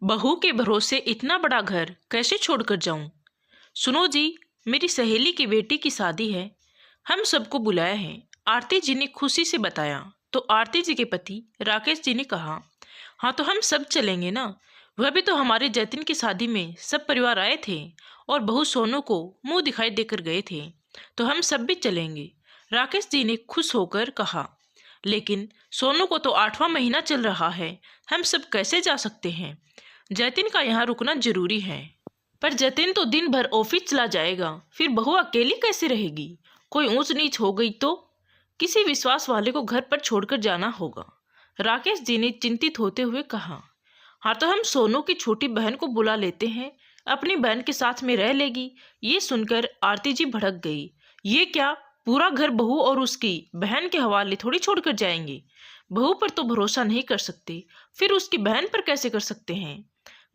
बहू के भरोसे इतना बड़ा घर कैसे छोड़कर जाऊं। सुनो जी, मेरी सहेली की बेटी की शादी है। हम सबको बुलाया है। आरती जी ने खुशी से बताया। तो आरती जी के पति राकेश जी ने कहा, हाँ तो हम सब चलेंगे ना। वह भी तो हमारे जतिन की शादी में सब परिवार आए थे और बहू सोनू को मुंह दिखाई देकर गए थे, तो हम सब भी चलेंगे। राकेश जी ने खुश होकर कहा, लेकिन सोनू को तो 8वां महीना चल रहा है, हम सब कैसे जा सकते हैं। जतिन का यहाँ रुकना जरूरी है। पर जतिन तो दिन भर ऑफिस चला जाएगा, फिर बहू अकेली कैसे रहेगी। कोई ऊंच नीच हो गई तो किसी विश्वास वाले को घर पर छोड़कर जाना होगा। राकेश जी ने चिंतित होते हुए कहा, हाँ तो हम सोनू की छोटी बहन को बुला लेते हैं, अपनी बहन के साथ में रह लेगी। ये सुनकर आरती जी भड़क गई। ये क्या, पूरा घर बहू और उसकी बहन के हवाले थोड़ी छोड़कर जाएंगे। बहू पर तो भरोसा नहीं कर सकते, फिर उसकी बहन पर कैसे कर सकते हैं।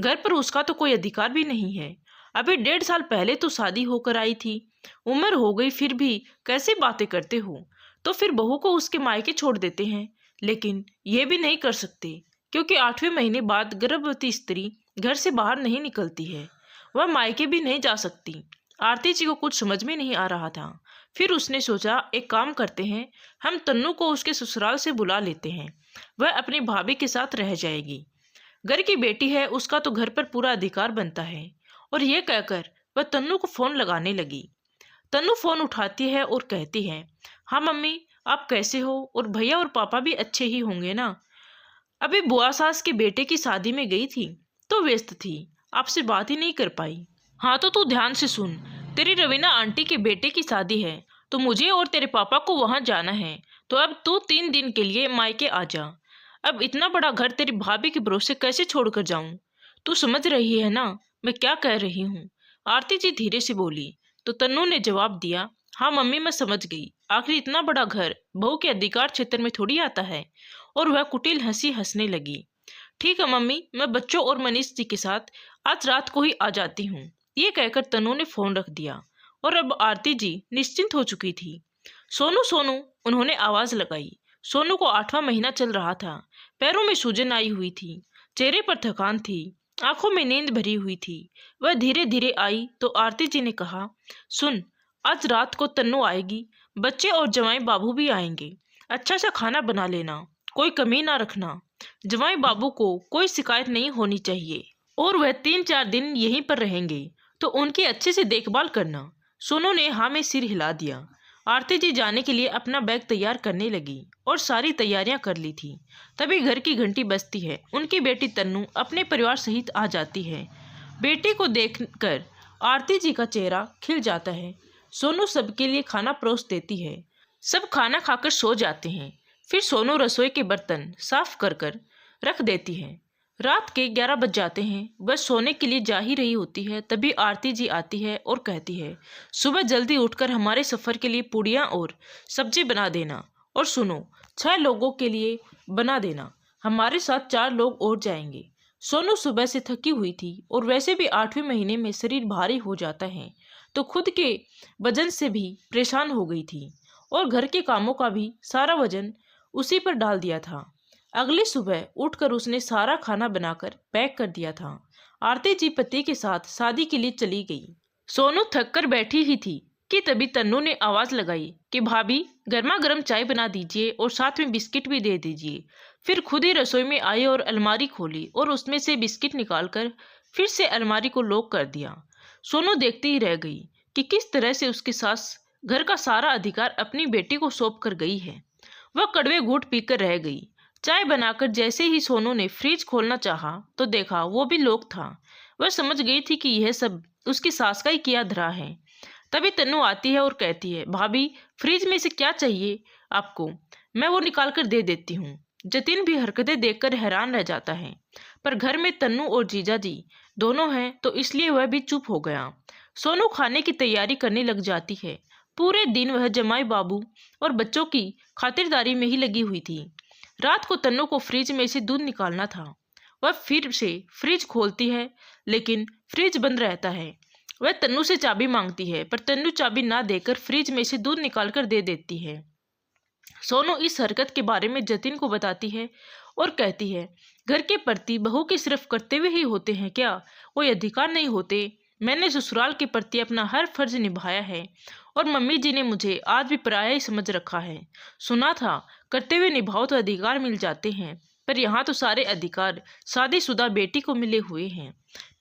घर पर उसका तो कोई अधिकार भी नहीं है। अभी 1.5 साल पहले तो शादी होकर आई थी, उम्र हो गई फिर भी कैसे बातें करते हो। तो फिर बहू को उसके मायके छोड़ देते हैं, लेकिन ये भी नहीं कर सकते क्योंकि 8वें महीने बाद गर्भवती स्त्री घर से बाहर नहीं निकलती है, वह मायके भी नहीं जा सकती। आरती जी को कुछ समझ में नहीं आ रहा था। फिर उसने सोचा, एक काम करते हैं, हम तन्नू को उसके ससुराल से बुला लेते हैं, वह अपनी भाभी के साथ रह जाएगी। घर की बेटी है, उसका तो घर पर पूरा अधिकार बनता है। और यह कहकर वह तन्नू को फोन लगाने लगी। तन्नू फोन उठाती है और कहती है, हाँ मम्मी, आप कैसे हो, और भैया और पापा भी अच्छे ही होंगे ना। अभी बुआ सास के बेटे की शादी में गई थी तो व्यस्त थी, आपसे बात ही नहीं कर पाई। हाँ तो तू ध्यान से सुन, तेरी रवीना आंटी के बेटे की शादी है, तो मुझे और तेरे पापा को वहां जाना है। तो अब तू 3 दिन के लिए मायके आ जा। अब इतना बड़ा घर तेरी भाभी के भरोसे कैसे छोड़कर जाऊं। तू समझ रही है ना मैं क्या कह रही हूँ। आरती जी धीरे से बोली। तो तन्नू ने जवाब दिया, हाँ मम्मी, मैं समझ गई। आखिर इतना बड़ा घर बहू के अधिकार क्षेत्र में थोड़ी आता है। और वह कुटिल हंसी हंसने लगी। ठीक है मम्मी, मैं बच्चों और मनीष जी के साथ आज रात को ही आ जाती हूँ। ये कहकर तनु ने फोन रख दिया और अब आरती जी निश्चिंत हो चुकी थी। सोनू सोनू, उन्होंने आवाज लगाई। सोनू को 8वां महीना चल रहा था। पैरों में सूजन आई हुई थी, चेहरे पर थकान थी, आंखों में नींद भरी हुई थी। वह धीरे धीरे आई तो आरती जी ने कहा, सुन, आज रात को तन्नू आएगी, बच्चे और जवाई बाबू भी आएंगे। अच्छा सा खाना बना लेना, कोई कमी ना रखना। जवाई बाबू को कोई शिकायत नहीं होनी चाहिए और वह 3-4 दिन यहीं पर रहेंगे, तो उनकी अच्छे से देखभाल करना। सोनू ने हाँ में सिर हिला दिया। आरती जी जाने के लिए अपना बैग तैयार करने लगी और सारी तैयारियां कर ली थी। तभी घर की घंटी बजती है। उनकी बेटी तन्नू अपने परिवार सहित आ जाती है। बेटी को देखकर आरती जी का चेहरा खिल जाता है। सोनू सबके लिए खाना परोस देती है। सब खाना खाकर सो जाते हैं। फिर सोनू रसोई के बर्तन साफ कर कर रख देती है। रात के 11 बज जाते हैं। वह सोने के लिए जा ही रही होती है, तभी आरती जी आती है और कहती है, सुबह जल्दी उठकर हमारे सफ़र के लिए पूड़ियाँ और सब्जी बना देना। और सुनो, 6 लोगों के लिए बना देना, हमारे साथ 4 लोग और जाएंगे। सोनू सुबह से थकी हुई थी और वैसे भी 8वें महीने में शरीर भारी हो जाता है, तो खुद के वजन से भी परेशान हो गई थी और घर के कामों का भी सारा वजन उसी पर डाल दिया था। अगली सुबह उठकर उसने सारा खाना बनाकर पैक कर दिया था। आरती जी पति के साथ शादी के लिए चली गई। सोनू थक कर बैठी ही थी कि तभी तन्नू ने आवाज लगाई कि भाभी, गर्मा गर्म चाय बना दीजिए और साथ में बिस्किट भी दे दीजिए। फिर खुद ही रसोई में आई और अलमारी खोली और उसमें से बिस्किट निकालकर फिर से अलमारी को लॉक कर दिया। सोनू देखती ही रह गई कि किस तरह से उसकी सास घर का सारा अधिकार अपनी बेटी को सौंप कर गई है। वह कड़वे घूंट पीकर रह गई। चाय बनाकर जैसे ही सोनू ने फ्रिज खोलना चाहा तो देखा वो भी लॉक था। वह समझ गई थी कि यह सब उसकी सास का ही किया धरा है। तभी तन्नू आती है और कहती है, भाभी, फ्रिज में से क्या चाहिए आपको, मैं वो निकाल कर दे देती हूँ। जतिन भी हरकतें देखकर हैरान रह जाता है, पर घर में तन्नू और जीजा जी दोनों हैं तो इसलिए वह भी चुप हो गया। सोनू खाने की तैयारी करने लग जाती है। पूरे दिन वह जमाई बाबू और बच्चों की खातिरदारी में ही लगी हुई थी। रात को तन्नू को फ्रिज में से दूध निकालना था। वह फिर से फ्रिज खोलती है, लेकिन फ्रिज बंद रहता है। वह तन्नू से चाबी मांगती है, पर तन्नू चाबी ना देकर फ्रिज में से दूध निकालकर दे देती है। सोनू इस हरकत के बारे में जतिन को बताती है और कहती है, घर के प्रति बहू के सिर्फ कर्तव्य ही होते हैं क्या, कोई अधिकार नहीं होते? मैंने ससुराल के प्रति अपना हर फर्ज निभाया है और मम्मी जी ने मुझे आज भी पराया ही समझ रखा है। सुना था कर्तव्य निभाओ तो अधिकार मिल जाते हैं, पर यहाँ तो सारे अधिकार शादीशुदा बेटी को मिले हुए हैं।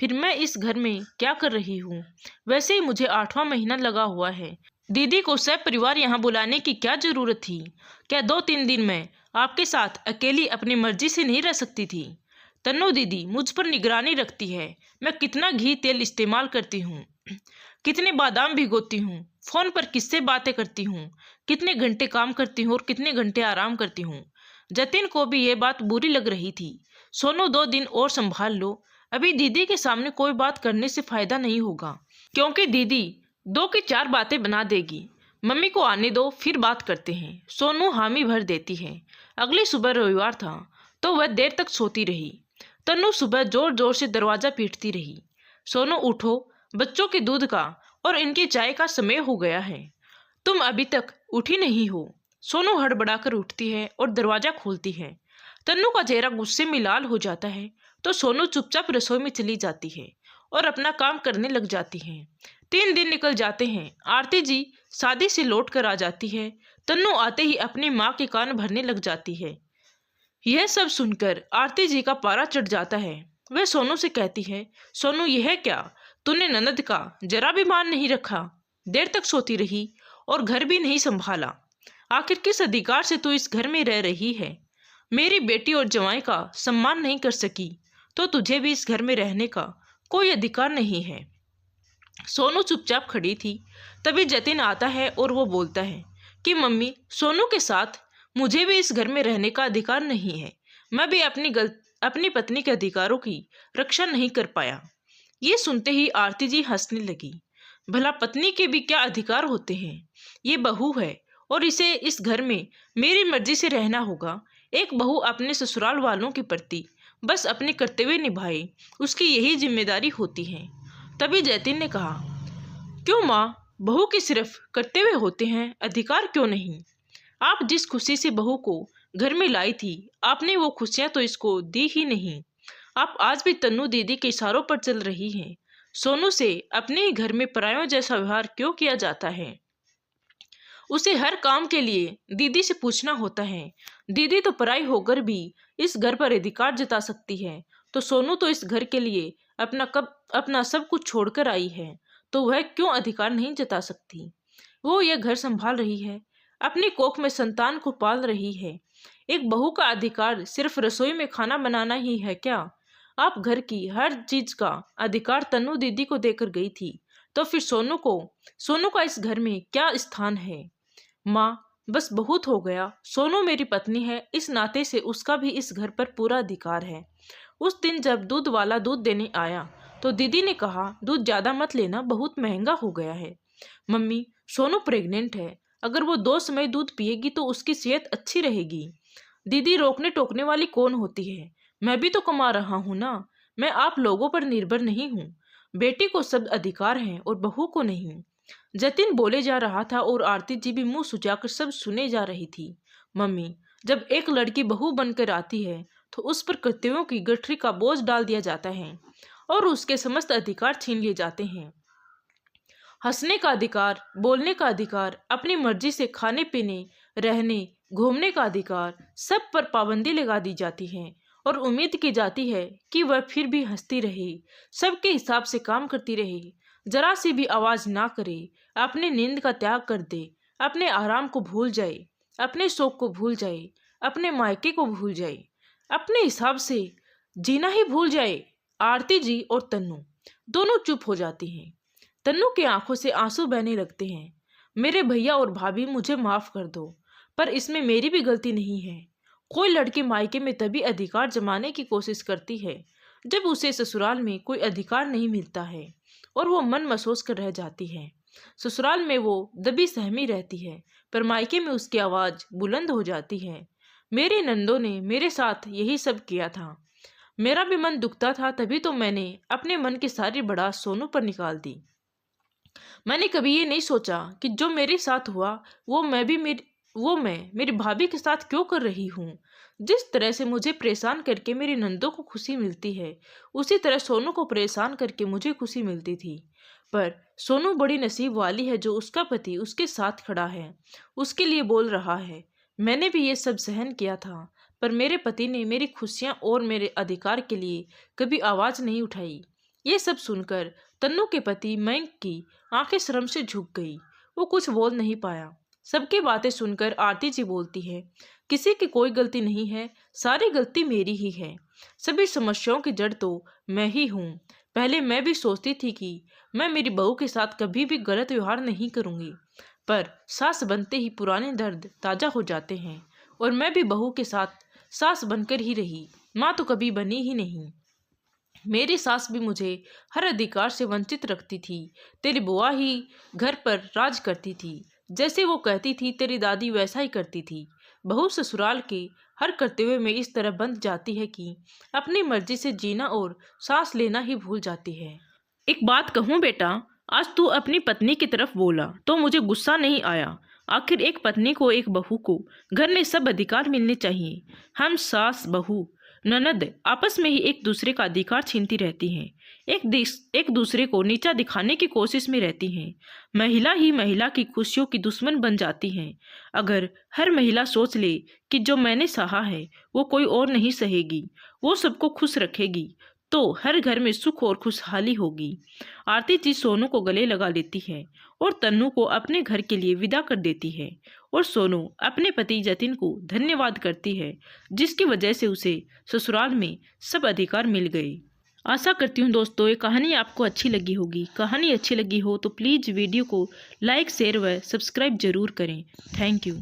फिर मैं इस घर में क्या कर रही हूँ? वैसे ही मुझे 8वां महीना लगा हुआ है। दीदी को सब परिवार यहाँ बुलाने की क्या जरूरत थी? क्या 2-3 दिन मैं आपके साथ अकेली अपनी मर्जी से नहीं रह सकती थी? तन्नू दीदी मुझ पर निगरानी रखती है, मैं कितना घी तेल इस्तेमाल करती हूँ, कितने बादाम भिगोती हूँ, फोन पर किससे बातें करती हूँ, कितने घंटे काम करती हूँ और कितने घंटे आराम करती हूँ। जतिन को भी ये बात बुरी लग रही थी। सोनू 2 दिन और संभाल लो, अभी दीदी के सामने कोई बात करने से फायदा नहीं होगा, क्योंकि दीदी 2 की 4 बातें बना देगी। मम्मी को आने दो, फिर बात करते हैं। सोनू हामी भर देती है। अगली सुबह रविवार था तो वह देर तक सोती रही। तन्नू सुबह जोर जोर से दरवाजा पीटती रही। सोनू उठो, बच्चों के दूध का और इनकी चाय का समय हो गया है, तुम अभी तक उठी नहीं हो। सोनू हड़बड़ाकर उठती है और दरवाजा खोलती है। तन्नू का चेहरा गुस्से में लाल हो जाता है तो सोनू चुपचाप रसोई में चली जाती है और अपना काम करने लग जाती है। 3 दिन निकल जाते हैं। आरती जी शादी से लौट कर आ जाती है। तन्नू आते ही अपनी माँ के कान भरने लग जाती है। यह सब सुनकर आरती जी का पारा चढ़ जाता है। वह सोनू से कहती है, सोनू यह क्या, तूने ननद का जरा भी मान नहीं रखा, देर तक सोती रही और घर भी नहीं संभाला। आखिर किस अधिकार से तू इस घर में रह रही है? मेरी बेटी और जवाई का सम्मान नहीं कर सकी तो तुझे भी इस घर में रहने का कोई अधिकार नहीं है। सोनू चुपचाप खड़ी थी। तभी जतिन आता है और वो बोलता है कि मम्मी, सोनू के साथ मुझे भी इस घर में रहने का अधिकार नहीं है। मैं भी अपनी पत्नी के अधिकारों की रक्षा नहीं कर पाया। ये सुनते ही आरती जी हंसने लगी। भला पत्नी के भी क्या अधिकार होते हैं? ये बहू है और इसे इस घर में मेरी मर्जी से रहना होगा। एक बहू अपने ससुराल वालों के प्रति बस अपने कर्तव्य निभाए, उसकी यही जिम्मेदारी होती है। तभी जतिन ने कहा, क्यों माँ, बहू के सिर्फ कर्तव्य होते हैं, अधिकार क्यों नहीं? आप जिस खुशी से बहू को घर में लाई थी, आपने वो खुशियां तो इसको दी ही नहीं। आप आज भी तन्नू दीदी के इशारों पर चल रही हैं। सोनू से अपने ही घर में परायों जैसा व्यवहार क्यों किया जाता है? उसे हर काम के लिए दीदी से पूछना होता है। दीदी तो पराई होकर भी इस घर पर अधिकार जता सकती है, तो सोनू तो इस घर के लिए अपना सब कुछ छोड़कर आई है, तो वह क्यों अधिकार नहीं जता सकती? वो यह घर संभाल रही है, अपनी कोख में संतान को पाल रही है। एक बहू का अधिकार सिर्फ रसोई में खाना बनाना ही है क्या? आप घर की हर चीज का अधिकार तन्नू दीदी को देकर गई थी, तो फिर सोनू का इस घर में क्या स्थान है? माँ, बस बहुत हो गया। सोनू मेरी पत्नी है, इस नाते से उसका भी इस घर पर पूरा अधिकार है। उस दिन जब दूध वाला दूध देने आया तो दीदी ने कहा, दूध ज्यादा मत लेना, बहुत महंगा हो गया है। मम्मी, सोनू प्रेग्नेंट है, अगर वो 2 समय दूध पिएगी तो उसकी सेहत अच्छी रहेगी। दीदी, रोकने टोकने वाली कौन होती है? मैं भी तो कमा रहा हूँ ना, मैं आप लोगों पर निर्भर नहीं हूँ। बेटी को सब अधिकार हैं और बहू को नहीं। जतिन बोले जा रहा था और आरती जी भी मुंह सुजाकर सब सुने जा रही थी। मम्मी, जब एक लड़की बहू बनकर आती है तो उस पर कर्तव्यों की गठरी का बोझ डाल दिया जाता है और उसके समस्त अधिकार छीन लिए जाते हैं। हंसने का अधिकार, बोलने का अधिकार, अपनी मर्जी से खाने पीने, रहने, घूमने का अधिकार, सब पर पाबंदी लगा दी जाती है और उम्मीद की जाती है कि वह फिर भी हंसती रहे, सबके हिसाब से काम करती रहे, जरा सी भी आवाज ना करे, अपने नींद का त्याग कर दे, अपने आराम को भूल जाए, अपने शौक को भूल जाए, अपने मायके को भूल जाए, अपने हिसाब से जीना ही भूल जाए। आरती जी और तन्नू दोनों चुप हो जाती हैं। तन्नू की आंखों से आंसू बहने लगते हैं। मेरे भैया और भाभी, मुझे माफ कर दो, पर इसमें मेरी भी गलती नहीं है। कोई लड़की मायके में तभी अधिकार जमाने की कोशिश करती है जब उसे ससुराल में कोई अधिकार नहीं मिलता है और वो मन महसूस कर रह जाती है। ससुराल में वो दबी सहमी रहती है, पर मायके में उसकी आवाज बुलंद हो जाती है। मेरी नंदों ने मेरे साथ यही सब किया था। मेरा भी मन दुखता था, तभी तो मैंने अपने मन की सारी भड़ास सोनू पर निकाल दी। मैंने कभी ये नहीं सोचा कि जो मेरे साथ हुआ वो मैं मेरी भाभी के साथ क्यों कर रही हूँ। जिस तरह से मुझे परेशान करके मेरी नंदों को खुशी मिलती है, उसी तरह सोनू को परेशान करके मुझे खुशी मिलती थी। पर सोनू बड़ी नसीब वाली है जो उसका पति उसके साथ खड़ा है, उसके लिए बोल रहा है। मैंने भी ये सब सहन किया था, पर मेरे पति ने मेरी खुशियाँ और मेरे अधिकार के लिए कभी आवाज़ नहीं उठाई। ये सब सुनकर तन्नू के पति मयंक की आंखें शर्म से झुक गई। वो कुछ बोल नहीं पाया। सबकी बातें सुनकर आरती जी बोलती है, किसी की कोई गलती नहीं है, सारी गलती मेरी ही है। सभी समस्याओं की जड़ तो मैं ही हूँ। पहले मैं भी सोचती थी कि मैं मेरी बहू के साथ कभी भी गलत व्यवहार नहीं करूँगी, पर सास बनते ही पुराने दर्द ताज़ा हो जाते हैं और मैं भी बहू के साथ सास बनकर ही रही, माँ तो कभी बनी ही नहीं। मेरी सास भी मुझे हर अधिकार से वंचित रखती थी। तेरी बुआ ही घर पर राज करती थी, जैसे वो कहती थी तेरी दादी वैसा ही करती थी। बहू ससुराल के हर कर्तव्य में इस तरह बंध जाती है कि अपनी मर्जी से जीना और सांस लेना ही भूल जाती है। एक बात कहूँ बेटा, आज तू अपनी पत्नी की तरफ बोला तो मुझे गुस्सा नहीं आया। आखिर एक पत्नी को, एक बहू को घर में सब अधिकार मिलने चाहिए। हम सास बहू ननद आपस में ही एक दूसरे का अधिकार छीनती रहती हैं, एक दूसरे को नीचा दिखाने की कोशिश में रहती हैं। महिला ही महिला की खुशियों की दुश्मन बन जाती हैं। अगर हर महिला सोच ले कि जो मैंने सहा है वो कोई और नहीं सहेगी, वो सबको खुश रखेगी, तो हर घर में सुख और खुशहाली होगी। आरती जी सोनू को गले लगा लेती है और तन्नू को अपने घर के लिए विदा कर देती है और सोनू अपने पति जतिन को धन्यवाद करती है, जिसकी वजह से उसे ससुराल में सब अधिकार मिल गए। आशा करती हूँ दोस्तों ये कहानी आपको अच्छी लगी होगी। कहानी अच्छी लगी हो तो प्लीज़ वीडियो को लाइक, शेयर व सब्सक्राइब जरूर करें। Thank you.